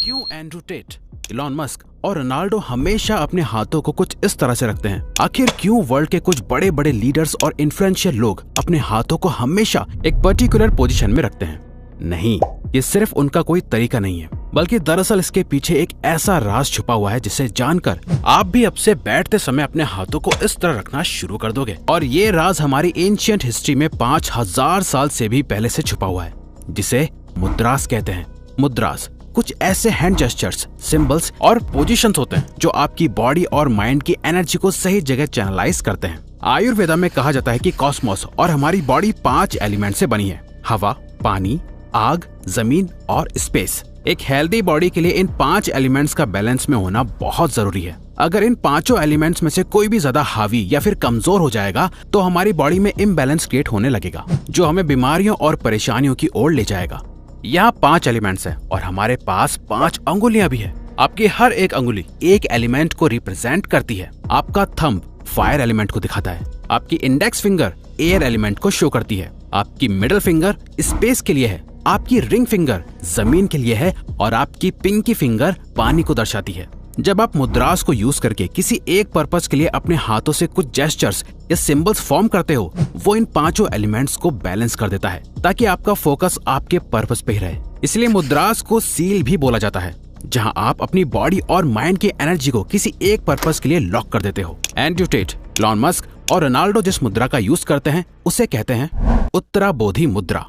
क्यों Andrew Tate, Elon Musk और Ronaldo हमेशा अपने हाथों को कुछ इस तरह से रखते हैं? आखिर क्यों वर्ल्ड के कुछ बड़े बड़े लीडर्स और इन्फ्लुएंशियल लोग अपने हाथों को हमेशा एक पर्टिकुलर पोजीशन में रखते हैं? नहीं, ये सिर्फ उनका कोई तरीका नहीं है, बल्कि दरअसल इसके पीछे एक ऐसा राज छुपा हुआ है जिसे जानकर आप भी अब से बैठते समय अपने हाथों को इस तरह रखना शुरू कर दोगे। और ये राज हमारी एंशिएंट हिस्ट्री में 5000 साल से भी पहले से छुपा हुआ है, जिसे मुद्रास कहते हैं। मुद्रास कुछ ऐसे हैंड जेस्चर्स, सिंबल्स और पोजीशंस होते हैं जो आपकी बॉडी और माइंड की एनर्जी को सही जगह चैनलाइज करते हैं। आयुर्वेदा में कहा जाता है कि कॉस्मोस और हमारी बॉडी 5 एलिमेंट से बनी है: हवा, पानी, आग, जमीन और स्पेस। एक हेल्दी बॉडी के लिए इन 5 एलिमेंट्स का बैलेंस में होना बहुत जरूरी है। अगर इन 5 एलिमेंट्स में से कोई भी ज्यादा हावी या फिर कमजोर हो जाएगा तो हमारी बॉडी में इम्बैलेंस क्रिएट होने लगेगा, जो हमें बीमारियों और परेशानियों की ओर ले जाएगा। यहाँ 5 एलिमेंट्स हैं और हमारे पास 5 अंगुलियां भी है। आपकी हर एक अंगुली एक एलिमेंट को रिप्रेजेंट करती है। आपका थंब फायर एलिमेंट को दिखाता है, आपकी इंडेक्स फिंगर एयर एलिमेंट को शो करती है, आपकी मिडिल फिंगर स्पेस के लिए है, आपकी रिंग फिंगर जमीन के लिए है और आपकी पिंकी फिंगर पानी को दर्शाती है। जब आप मुद्रास को यूज करके किसी एक पर्पस के लिए अपने हाथों से कुछ जेस्चर्स या सिंबल्स फॉर्म करते हो, वो इन 5 एलिमेंट्स को बैलेंस कर देता है ताकि आपका फोकस आपके पर्पस पे ही रहे। इसलिए मुद्रास को सील भी बोला जाता है, जहां आप अपनी बॉडी और माइंड की एनर्जी को किसी एक पर्पस के लिए लॉक कर देते हो। एंड्रू टेट, इलॉन मस्क और रोनाल्डो जिस मुद्रा का यूज करते हैं उसे कहते हैं उत्तराबोधि मुद्रा।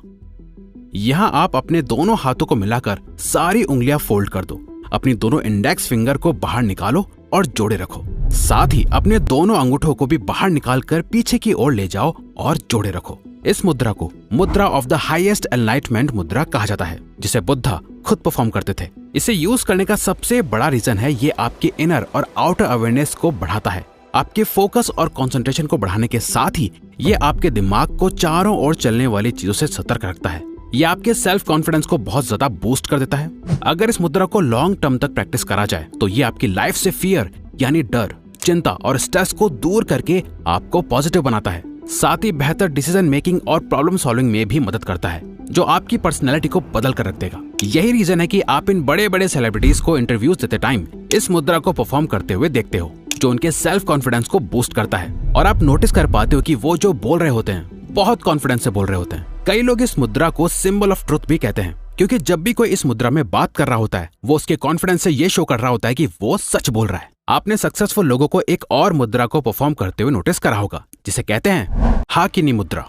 यहाँ आप अपने दोनों हाथों को मिलाकर सारी उंगलियां फोल्ड कर दो, अपनी दोनों इंडेक्स फिंगर को बाहर निकालो और जोड़े रखो। साथ ही अपने दोनों अंगूठों को भी बाहर निकालकर पीछे की ओर ले जाओ और जोड़े रखो। इस मुद्रा को मुद्रा ऑफ द हाईएस्ट एनलाइटमेंट मुद्रा कहा जाता है, जिसे बुद्धा खुद परफॉर्म करते थे। इसे यूज करने का सबसे बड़ा रीजन है ये आपके इनर और आउटर अवेयरनेस को बढ़ाता है। आपके फोकस और कंसंट्रेशन को बढ़ाने के साथ ही ये आपके दिमाग को चारों ओर चलने वाली चीजों से सतर्क रखता है। ये आपके सेल्फ कॉन्फिडेंस को बहुत ज्यादा बूस्ट कर देता है। अगर इस मुद्रा को लॉन्ग टर्म तक प्रैक्टिस करा जाए तो ये आपकी लाइफ से फियर यानी डर, चिंता और स्ट्रेस को दूर करके आपको पॉजिटिव बनाता है। साथ ही बेहतर डिसीजन मेकिंग और प्रॉब्लम सॉल्विंग में भी मदद करता है, जो आपकी पर्सनैलिटी को बदल कर रख देगा। यही रीजन है कि आप इन बड़े बड़े सेलिब्रिटीज को इंटरव्यूज देते टाइम इस मुद्रा को परफॉर्म करते हुए देखते हो, जो उनके सेल्फ कॉन्फिडेंस को बूस्ट करता है। और आप नोटिस कर पाते हो कि वो जो बोल रहे होते हैं बहुत कॉन्फिडेंस से बोल रहे होते हैं। कई लोग इस मुद्रा को सिंबल ऑफ ट्रुथ भी कहते हैं, क्योंकि जब भी कोई इस मुद्रा में बात कर रहा होता है वो उसके कॉन्फिडेंस से ये शो कर रहा होता है कि वो सच बोल रहा है। आपने सक्सेसफुल लोगों को एक और मुद्रा को परफॉर्म करते हुए नोटिस करा होगा, जिसे कहते हैं हाकिनी मुद्रा।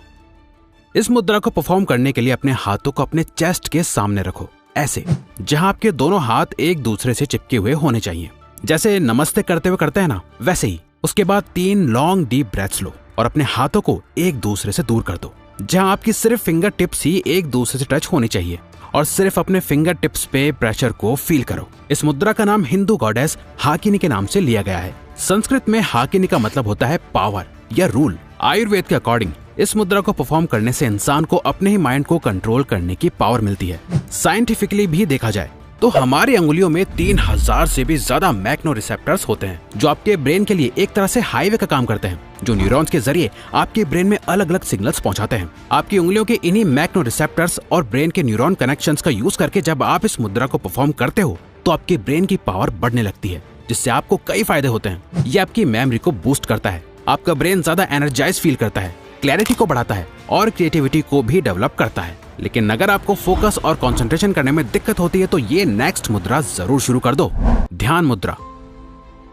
इस मुद्रा को परफॉर्म करने के लिए अपने हाथों को अपने चेस्ट के सामने रखो, ऐसे जहां आपके दोनों हाथ एक दूसरे से चिपके हुए होने चाहिए। जैसे नमस्ते करते हुए करते हैं ना, वैसे ही। उसके बाद 3 लॉन्ग डीप ब्रेथ्स लो और अपने हाथों को एक दूसरे से दूर कर दो, जहां आपकी सिर्फ फिंगर टिप्स ही एक दूसरे से टच होनी चाहिए और सिर्फ अपने फिंगर टिप्स पे प्रेशर को फील करो। इस मुद्रा का नाम हिंदू गॉडेस हाकिनी के नाम से लिया गया है। संस्कृत में हाकिनी का मतलब होता है पावर या रूल। आयुर्वेद के अकॉर्डिंग इस मुद्रा को परफॉर्म करने से इंसान को अपने ही माइंड को कंट्रोल करने की पावर मिलती है। साइंटिफिकली भी देखा जाए तो हमारी अंगुलियों में 3000 से भी ज्यादा मैग्नो रिसेप्टर्स होते हैं, जो आपके ब्रेन के लिए एक तरह से हाईवे का काम करते हैं, जो न्यूरॉन्स के जरिए आपके ब्रेन में अलग अलग सिग्नल्स पहुंचाते हैं। आपकी उंगलियों के इन्हीं मैग्नो रिसेप्टर्स और ब्रेन के न्यूरॉन कनेक्शंस का यूज करके जब आप इस मुद्रा को परफॉर्म करते हो तो आपके ब्रेन की पावर बढ़ने लगती है, जिससे आपको कई फायदे होते हैं। ये आपकी मेमोरी को बूस्ट करता है, आपका ब्रेन ज्यादा एनर्जाइज फील करता है, क्लैरिटी को बढ़ाता है और क्रिएटिविटी को भी डेवलप करता है। लेकिन अगर आपको फोकस और कंसंट्रेशन करने में दिक्कत होती है तो ये नेक्स्ट मुद्रा जरूर शुरू कर दो, ध्यान मुद्रा।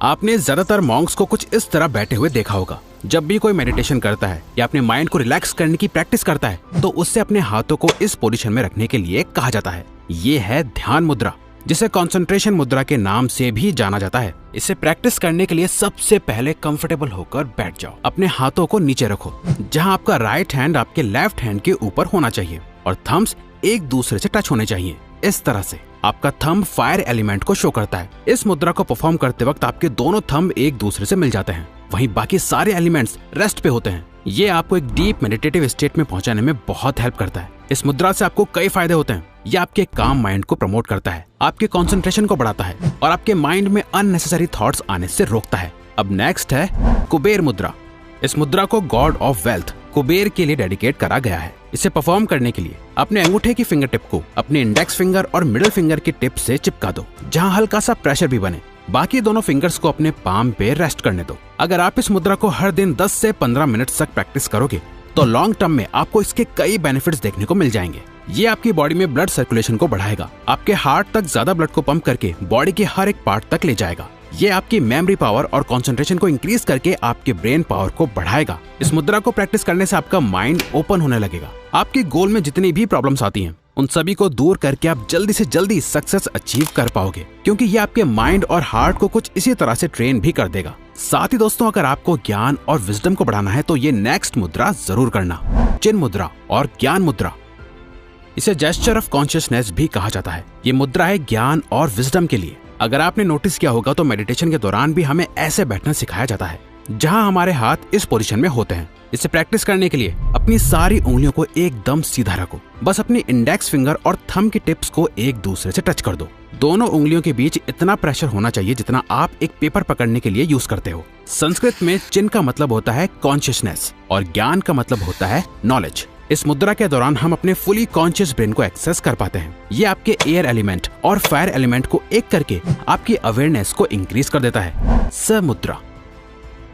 आपने ज्यादातर मॉन्क्स को कुछ इस तरह बैठे हुए देखा होगा। जब भी कोई मेडिटेशन करता है या अपने माइंड को रिलैक्स करने की प्रैक्टिस करता है तो उससे अपने हाथों को इस पोजीशन में रखने के लिए कहा जाता है। ये है ध्यान मुद्रा, जिसे कंसंट्रेशन मुद्रा के नाम से भी जाना जाता है। इसे प्रैक्टिस करने के लिए सबसे पहले कंफर्टेबल होकर बैठ जाओ। अपने हाथों को नीचे रखो, जहां आपका राइट हैंड आपके लेफ्ट हैंड के ऊपर होना चाहिए और थम्स एक दूसरे से टच होने चाहिए। इस तरह से आपका थंब फायर एलिमेंट को शो करता है। इस मुद्रा को परफॉर्म करते वक्त आपके दोनों थंब एक दूसरे से मिल जाते हैं, वहीं बाकी सारे एलिमेंट्स रेस्ट पे होते हैं। ये आपको एक डीप मेडिटेटिव स्टेट में पहुंचाने में बहुत हेल्प करता है। इस मुद्रा से आपको कई फायदे होते हैं। ये आपके काम माइंड को प्रमोट करता है, आपके कंसंट्रेशन को बढ़ाता है और आपके माइंड में अननेसेसरी थॉट्स आने से रोकता है। अब नेक्स्ट है कुबेर मुद्रा। इस मुद्रा को गॉड ऑफ वेल्थ कुबेर के लिए डेडिकेट करा गया है। इसे परफॉर्म करने के लिए अपने अंगूठे की फिंगर टिप को अपने इंडेक्स फिंगर और मिडिल फिंगर की टिप से चिपका दो, जहां हल्का सा प्रेशर भी बने। बाकी दोनों फिंगर्स को अपने पाम पे रेस्ट करने दो। अगर आप इस मुद्रा को हर दिन 10 से 15 मिनट तक प्रैक्टिस करोगे तो लॉन्ग टर्म में आपको इसके कई बेनिफिट्स देखने को मिल जाएंगे। ये आपकी बॉडी में ब्लड सर्कुलेशन को बढ़ाएगा, आपके हार्ट तक ज्यादा ब्लड को पंप करके बॉडी के हर एक पार्ट तक ले जाएगा। ये आपकी मेमोरी पावर और कंसंट्रेशन को इंक्रीज करके आपके ब्रेन पावर को बढ़ाएगा। इस मुद्रा को प्रैक्टिस करने से आपका माइंड ओपन होने लगेगा। आपके गोल में जितनी भी प्रॉब्लम्स आती हैं उन सभी को दूर करके आप जल्दी से जल्दी सक्सेस अचीव कर पाओगे, क्योंकि ये आपके माइंड और हार्ट को कुछ इसी तरह से ट्रेन भी कर देगा। साथ ही दोस्तों, अगर आपको ज्ञान और विजडम को बढ़ाना है तो ये नेक्स्ट मुद्रा जरूर करना, चिन्ह मुद्रा और ज्ञान मुद्रा। इसे जेस्चर ऑफ कॉन्शियसनेस भी कहा जाता है। ये मुद्रा है ज्ञान और विजडम के लिए। अगर आपने नोटिस किया होगा तो मेडिटेशन के दौरान भी हमें ऐसे बैठना सिखाया जाता है, जहां हमारे हाथ इस पोजीशन में होते हैं। इसे प्रैक्टिस करने के लिए अपनी सारी उंगलियों को एकदम सीधा रखो। बस अपनी इंडेक्स फिंगर और थंब की टिप्स को एक दूसरे से टच कर दो। दोनों उंगलियों के बीच इतना प्रेशर होना चाहिए जितना आप एक पेपर पकड़ने के लिए यूज करते हो। संस्कृत में चिन्ह का मतलब होता है कॉन्शियसनेस और ज्ञान का मतलब होता है नॉलेज। इस मुद्रा के दौरान हम अपने फुली कॉन्शियस ब्रेन को एक्सेस कर पाते हैं। ये आपके एयर एलिमेंट और फायर एलिमेंट को एक करके आपकी अवेयरनेस को इंक्रीज कर देता है। स मुद्रा।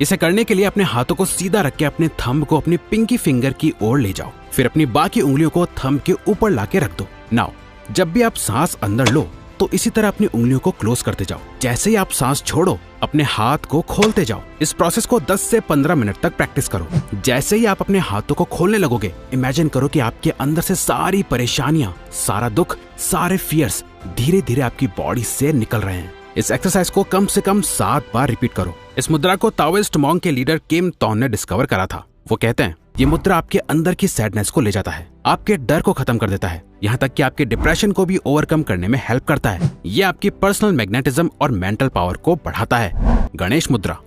इसे करने के लिए अपने हाथों को सीधा रख के अपने थंब को अपनी पिंकी फिंगर की ओर ले जाओ, फिर अपनी बाकी उंगलियों को थंब के ऊपर लाके रख दो। नाउ जब भी आप सांस अंदर लो तो इसी तरह अपनी उंगलियों को क्लोज करते जाओ। जैसे ही आप सांस छोड़ो अपने हाथ को खोलते जाओ। इस प्रोसेस को 10 से 15 मिनट तक प्रैक्टिस करो। जैसे ही आप अपने हाथों को खोलने लगोगे, इमेजिन करो कि आपके अंदर से सारी परेशानियां, सारा दुख, सारे फियर्स धीरे धीरे आपकी बॉडी से निकल रहे हैं। इस एक्सरसाइज को कम से कम 7 बार रिपीट करो। इस मुद्रा को ताओइस्ट मॉन्क के लीडर किम तोन ने डिस्कवर करा था। वो कहते हैं ये मुद्रा आपके अंदर की सैडनेस को ले जाता है, आपके डर को खत्म कर देता है, यहाँ तक कि आपके डिप्रेशन को भी ओवरकम करने में हेल्प करता है। ये आपकी पर्सनल मैग्नेटिज्म और मेंटल पावर को बढ़ाता है। गणेश मुद्रा।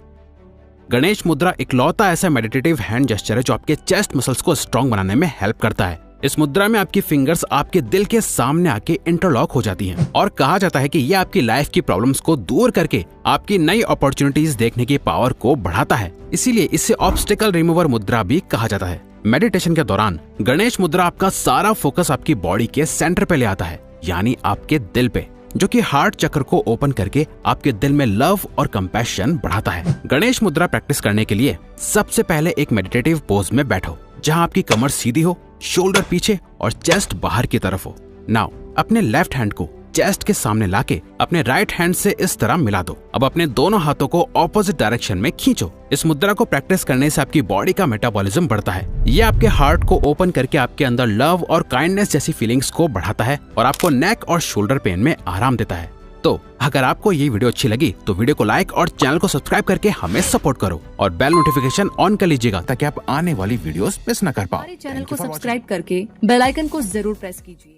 गणेश मुद्रा इकलौता ऐसा मेडिटेटिव हैंड जेस्चर है जो आपके चेस्ट मसल्स को स्ट्रॉन्ग बनाने में हेल्प करता है। इस मुद्रा में आपकी फिंगर्स आपके दिल के सामने आके इंटरलॉक हो जाती हैं और कहा जाता है कि ये आपकी लाइफ की प्रॉब्लम्स को दूर करके आपकी नई अपॉर्चुनिटीज देखने की पावर को बढ़ाता है। इसीलिए इसे ऑब्स्टिकल रिमूवर मुद्रा भी कहा जाता है। मेडिटेशन के दौरान गणेश मुद्रा आपका सारा फोकस आपकी बॉडी के सेंटर पे ले आता है, यानी आपके दिल पे, जो कि हार्ट चक्र को ओपन करके आपके दिल में लव और कंपैशन बढ़ाता है। गणेश मुद्रा प्रैक्टिस करने के लिए सबसे पहले एक मेडिटेटिव पोज में बैठो, जहां आपकी कमर सीधी हो, शोल्डर पीछे और चेस्ट बाहर की तरफ हो। नाउ अपने लेफ्ट हैंड को चेस्ट के सामने लाके अपने राइट हैंड से इस तरह मिला दो। अब अपने दोनों हाथों को ऑपोजिट डायरेक्शन में खींचो। इस मुद्रा को प्रैक्टिस करने से आपकी बॉडी का मेटाबॉलिज्म बढ़ता है। ये आपके हार्ट को ओपन करके आपके अंदर लव और काइंडनेस जैसी फीलिंग्स को बढ़ाता है और आपको नेक और शोल्डर पेन में आराम देता है। तो अगर आपको ये वीडियो अच्छी लगी तो वीडियो को लाइक और चैनल को सब्सक्राइब करके हमें सपोर्ट करो और बेल नोटिफिकेशन ऑन कर लीजिएगा ताकि आप आने वाली वीडियोस मिस न कर पाओ। हमारे चैनल को सब्सक्राइब करके बेल आइकन को जरूर प्रेस कीजिए।